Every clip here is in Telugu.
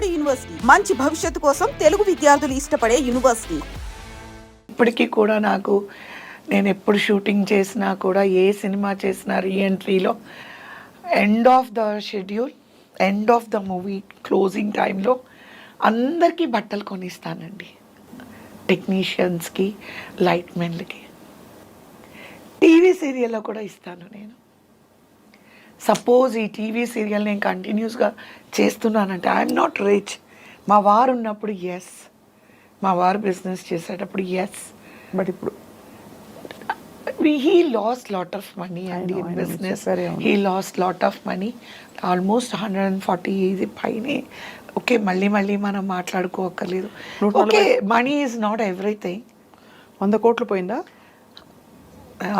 నాడు యూనివర్సిటీ మంచి భవిష్యత్తు కోసం తెలుగు విద్యార్థులు ఇష్టపడే యూనివర్సిటీ. ఇప్పటికీ కూడా నాకు నేను ఎప్పుడు షూటింగ్ చేసినా కూడా ఏ సినిమా చేసినా రీఎంట్రీలో end of the schedule, end of the movie closing టైంలో అందరికీ బట్టలు కొనిస్తానండి. టెక్నీషియన్స్కి, లైట్ మెన్లకి. టీవీ సీరియల్లో కూడా ఇస్తాను నేను. సపోజ్ ఈ టీవీ సీరియల్ నేను కంటిన్యూస్గా చేస్తున్నానంటే ఐఎమ్ నాట్ రిచ్. మా వారు ఉన్నప్పుడు ఎస్, మా వారు బిజినెస్ చేసేటప్పుడు ఎస్, బట్ ఇప్పుడు he lost lot of money and in business he lost lot of money, almost 140 పైనే. ఓకే, మళ్ళీ మనం మాట్లాడుకోకర్లేదు. Okay, money is not everything. 100 కోట్లు పోయిందా?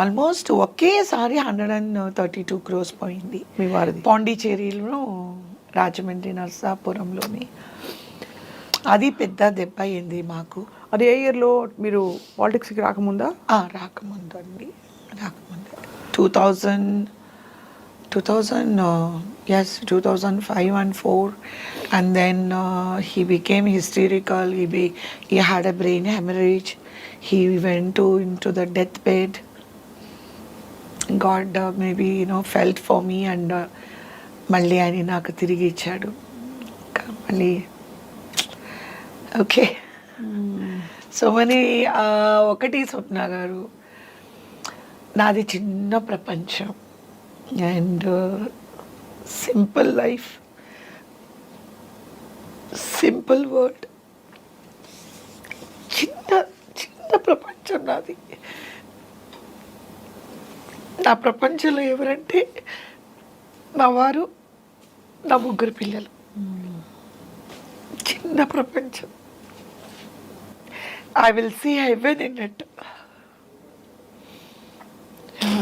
ఆల్మోస్ట్ ఒకేసారి 132 crores పోయింది. మీ వారిది పాండిచేరిలో, రాజమండ్రి నరసాపురంలోని. అది పెద్ద దెబ్బ అయింది మాకు. అది ఏ ఇయర్లో? మీరు పాలిటిక్స్కి రాకముందా? రాకముందు అండి, రాకముందు 2005 and 4, and then he became hysterical. He had a brain hemorrhage. He went into the deathbed. God maybe felt for me and మళ్ళీ ఆయన నాకు తిరిగి ఇచ్చాడు. మళ్ళీ ఓకే. So money. ఒకటి స్వప్న గారు, నాది చిన్న ప్రపంచం and simple life, simple world. చిన్న చిన్న ప్రపంచం నాది. నా ప్రపంచంలో ఎవరంటే మా వారు, నా 3 పిల్లలు. చిన్న ప్రపంచం. I will see heaven in it.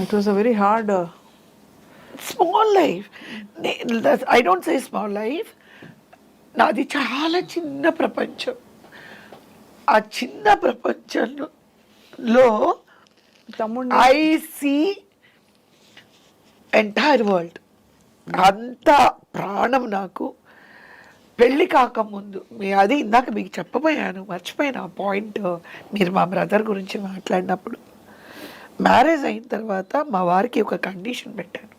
It was a very hard Small life. I don't say small life. నాది చాలా చిన్న ప్రపంచం. ఆ చిన్న ప్రపంచంలో తమ్ముడు ఐ సీ ఎంటైర్ వరల్డ్. అంత ప్రాణం నాకు. పెళ్ళి కాకముందు అది ఇందాక మీకు చెప్పబోయాను, మర్చిపోయాను ఆ పాయింట్. మీరు మా బ్రదర్ గురించి మాట్లాడినప్పుడు, మ్యారేజ్ అయిన తర్వాత మా వారికి ఒక కండిషన్ పెట్టాను,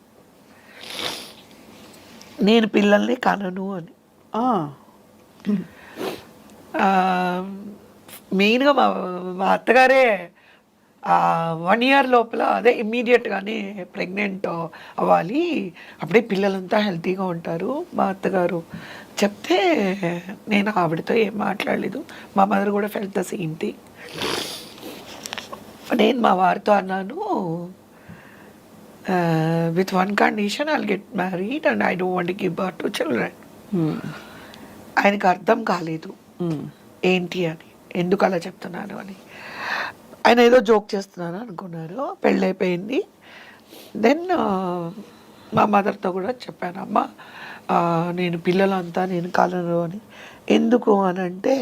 నేను పిల్లల్ని కనను అని. మెయిన్గా మా అత్తగారే 1 year లోపల, అదే ఇమ్మీడియట్గానే ప్రెగ్నెంట్ అవ్వాలి, అప్పుడే పిల్లలంతా హెల్తీగా ఉంటారు మా అత్తగారు చెప్తే, నేను ఆవిడతో ఏం మాట్లాడలేదు. మా మదర్ కూడా ఫెల్ట్ ద సేమ్ థింగ్. నేను మా వారితో అన్నాను, with one condition, I'll get married and I don't want to give birth to children. ఆయనకు అర్థం కాలేదు ఏంటి అని, ఎందుకు అలా చెప్తున్నాను అని. ఆయన ఏదో జోక్ చేస్తున్నాను అనుకున్నారు. పెళ్ళైపోయింది. దెన్ మా మదర్తో కూడా చెప్పాను, అమ్మ నేను పిల్లలంతా నేను కాలను అని. ఎందుకు అని అంటే,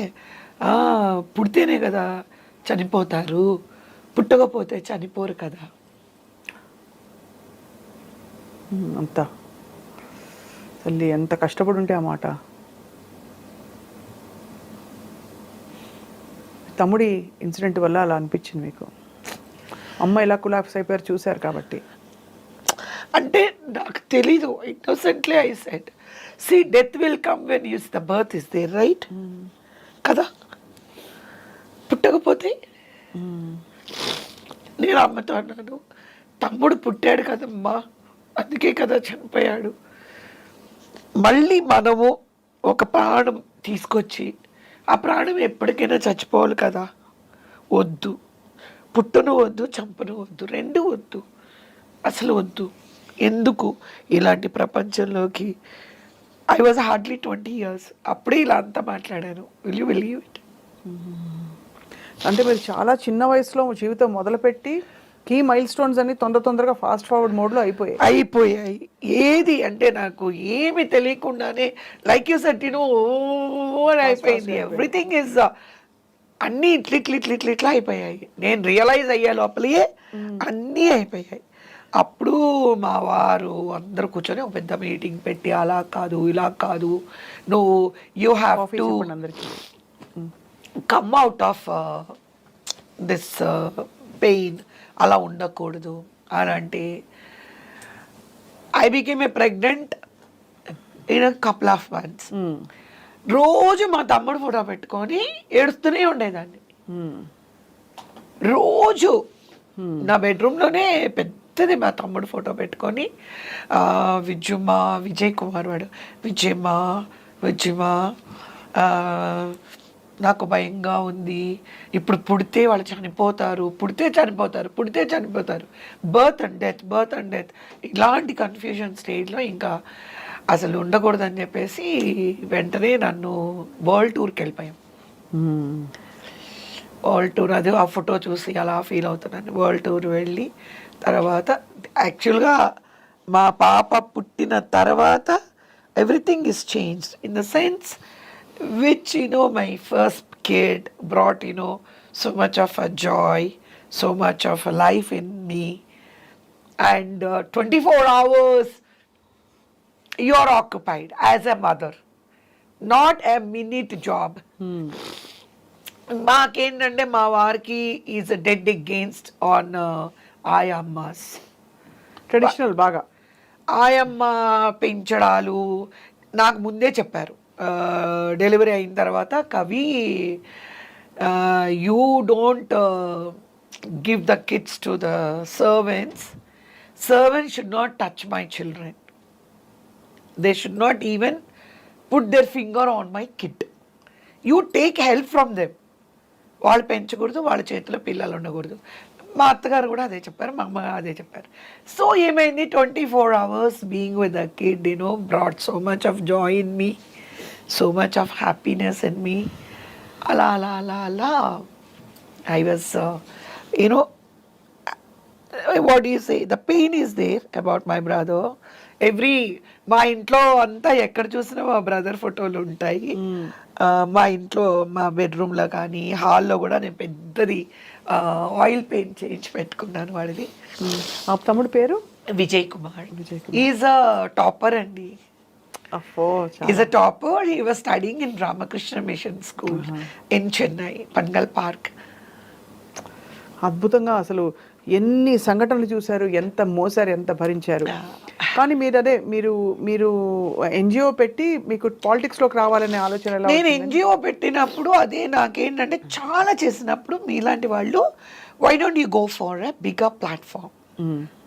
పుడితేనే కదా చనిపోతారు, పుట్టకపోతే చనిపోరు కదా. అంతా తల్లి ఎంత కష్టపడి ఉంటే ఆ మాట. తమ్ముడి ఇన్సిడెంట్ వల్ల అలా అనిపించింది మీకు? అమ్మ ఎలా కొలాప్స్ అయిపోయారు చూశారు కాబట్టి. అంటే నాకు తెలీదు. Innocently I said, see death will come when use the birth is there, right కదా. పుట్టకపోతే నేను అమ్మతో అన్నాను, తమ్ముడు పుట్టాడు కదమ్మా, అందుకే కదా చనిపోయాడు. మళ్ళీ మనము ఒక ప్రాణం తీసుకొచ్చి, ఆ ప్రాణం ఎప్పటికైనా చచ్చిపోవాలి కదా. వద్దు, పుట్టును వద్దు, చంపను వద్దు, 2 వద్దు, అసలు వద్దు. ఎందుకు ఇలాంటి ప్రపంచంలోకి? ఐ వాజ్ హార్డ్లీ 20 years, అప్పుడే ఇలా అంతా మాట్లాడాను. Will you believe it? అంటే మీరు చాలా చిన్న వయసులో జీవితం మొదలుపెట్టి కీ మైల్ స్టోన్స్ అన్ని తొందరగా ఫాస్ట్ ఫార్వర్డ్ మోడ్లో అయిపోయాయి. ఏది అంటే నాకు ఏమి తెలియకుండానే, లైక్ యూ సెడ్, అయిపోయింది. ఎవ్రీథింగ్ ఇస్ అన్నీ ఇట్లా అయిపోయాయి. నేను రియలైజ్ అయ్యే లోపలే అన్నీ అయిపోయాయి. అప్పుడు మా వారు అందరూ కూర్చొని ఒక పెద్ద మీటింగ్ పెట్టి అలా కాదు ఇలా కాదు, నువ్వు యూ హ్యావ్ కాఫీ టు చెప్పండి అందరికి. Come out of this pain, అలా ఉండకూడదు అని అంటే I became a pregnant in a couple of months. రోజు మా తమ్ముడు ఫోటో పెట్టుకొని ఏడుస్తూనే ఉండేదాన్ని. రోజు నా బెడ్రూమ్లోనే పెద్దది మా తమ్ముడు ఫోటో పెట్టుకొని విజయమ్మ, విజయ్ కుమార్ వాడు, విజయమ్మ నాకు భయంగా ఉంది, ఇప్పుడు పుడితే వాళ్ళు చనిపోతారు, పుడితే చనిపోతారు, బర్త్ అండ్ డెత్ ఇలాంటి కన్ఫ్యూజన్ స్టేజ్లో ఇంకా అసలు ఉండకూడదని చెప్పేసి వెంటనే నన్ను వరల్డ్ టూర్కి వెళ్ళిపోయాం. వరల్డ్ టూర్, అది ఆ ఫోటో చూసి అలా ఫీల్ అవుతున్నాను. వరల్డ్ టూర్ వెళ్ళి తర్వాత యాక్చువల్గా మా పాప పుట్టిన తర్వాత everything is changed in the sense which my first kid brought so much of a joy, so much of a life in me, and 24 hours you are occupied as a mother, not a minute job. మాకేంటంటే మా వారికి ఈజ్ డెడ్ అగేన్స్ట్ ఆన్ ఆయమ్మాస్, ట్రెడిషనల్ బాగా ఆయమ్మ పెంచడాలు నాకు ముందే చెప్పారు. డెలివరీ అయిన తర్వాత, కవి you don't give the kids to the servants should not touch my children, they should not even put their finger on my kid, you take help from them. వాళ్ళు పెంచకూడదు, వాళ్ళ చేతిలో పిల్లలు ఉండకూడదు. మా అత్తగారు కూడా అదే చెప్పారు, మా అమ్మ అదే చెప్పారు. సో ఏమైంది, 24 hours being with the kid brought so much of Joy in me, so much of happiness in me. Ala. I was, what do you say? The pain is there about my brother. మా ఇంట్లో అంతా ఎక్కడ చూసినా మా బ్రదర్ ఫోటోలు ఉంటాయి. మా ఇంట్లో మా బెడ్రూమ్లో కానీ హాల్లో కూడా నేను పెద్దది ఆయిల్ పెయింట్ చేయించి పెట్టుకున్నాను వాడిది. ఆ తమ్ముడు పేరు Vijay Kumar. Is a topper అండి. He's a topper. He was studying in Ramakrishna Mission School in Chennai, Pangal Park. అద్భుతంగా అసలు ఎన్ని సంఘటనలు చూశారు, ఎంత మోసారు, ఎంత భరించారు. కానీ మీరు ఎన్జిఓ పెట్టి మీకు పాలిటిక్స్లోకి రావాలనే ఆలోచన ఎలా? నేను ఎన్జిఓ పెట్టినప్పుడు అదే నాకేంటంటే చాలా చేసినప్పుడు మీలాంటి వాళ్ళు why don't you go for a bigger platform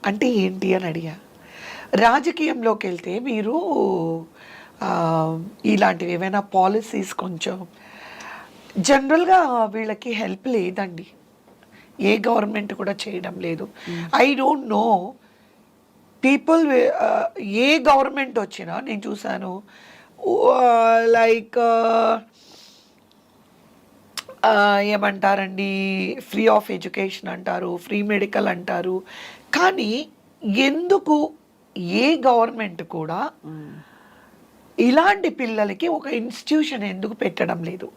అంటే ఏంటి అని అడిగా. రాజకీయంలోకి వెళ్తే మీరు ఇలాంటివి ఏమైనా పాలసీస్ కొంచెం జనరల్గా వీళ్ళకి హెల్ప్ లేదండి, ఏ గవర్నమెంట్ కూడా చేయడం లేదు. I don't know people, A government వచ్చినా నేను చూసాను లైక్ ఏమంటారండి, ఫ్రీ ఆఫ్ ఎడ్యుకేషన్ అంటారు, ఫ్రీ మెడికల్ అంటారు. కానీ ఎందుకు ఏ గవర్నమెంట్ కూడా ఇలాంటి పిల్లలకి ఒక ఇన్స్టిట్యూషన్ ఎందుకు పెట్టడం లేదు?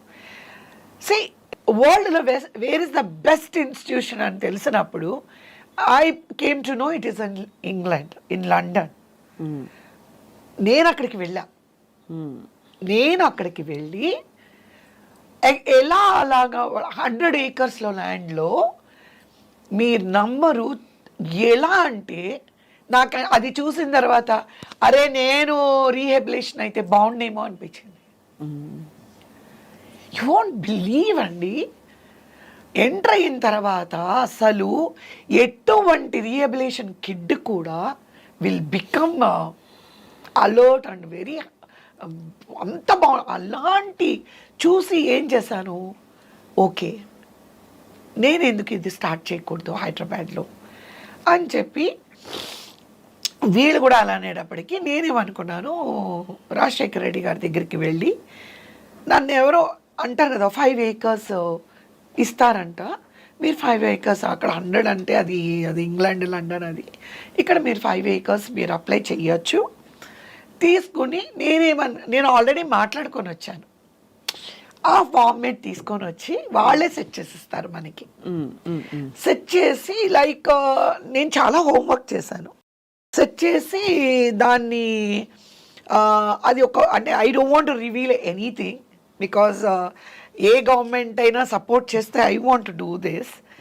సీ వరల్డ్లో where is the best institution అని తెలిసినప్పుడు I came to know it is in England, in London. నేను అక్కడికి వెళ్ళి ఎలా అలాగా 100 acres ల్యాండ్లో మీరు నమ్మరు, ఎలా అంటే నాకు అది చూసిన తర్వాత అరే నేను రీహెబిలేషన్ అయితే బాగుండేమో అనిపించింది. యూ వోంట్ బిలీవ్ అండి, ఎంటర్ అయిన తర్వాత అసలు ఎటువంటి రీహెబిలేషన్ కిడ్ కూడా will become alert and very అంత అలాంటి చూసి ఏం చేశాను, ఓకే నేను ఎందుకు ఇది స్టార్ట్ చేయకూడదు హైదరాబాద్లో అని చెప్పి వీళ్ళు కూడా అలా అనేటప్పటికీ నేనేమనుకున్నాను, రాజశేఖర రెడ్డి గారి దగ్గరికి వెళ్ళి నన్ను ఎవరో అంటారు కదా 5 acres ఇస్తారంట, మీరు 5 acres అక్కడ 100 అంటే అది ఇంగ్లాండ్ లండన్, అది ఇక్కడ మీరు 5 acres మీరు అప్లై చేయొచ్చు తీసుకుని నేను ఆల్రెడీ మాట్లాడుకొని వచ్చాను. ఆ ఫార్మేట్ తీసుకొని వచ్చి వాళ్ళే సెట్ చేసిస్తారు మనకి. సెట్ చేసి లైక్ నేను చాలా హోంవర్క్ చేశాను. సెట్ చేసి దాన్ని అది ఒక అంటే I don't want to reveal anything because A government అయినా సపోర్ట్ చేస్తే I want to do this.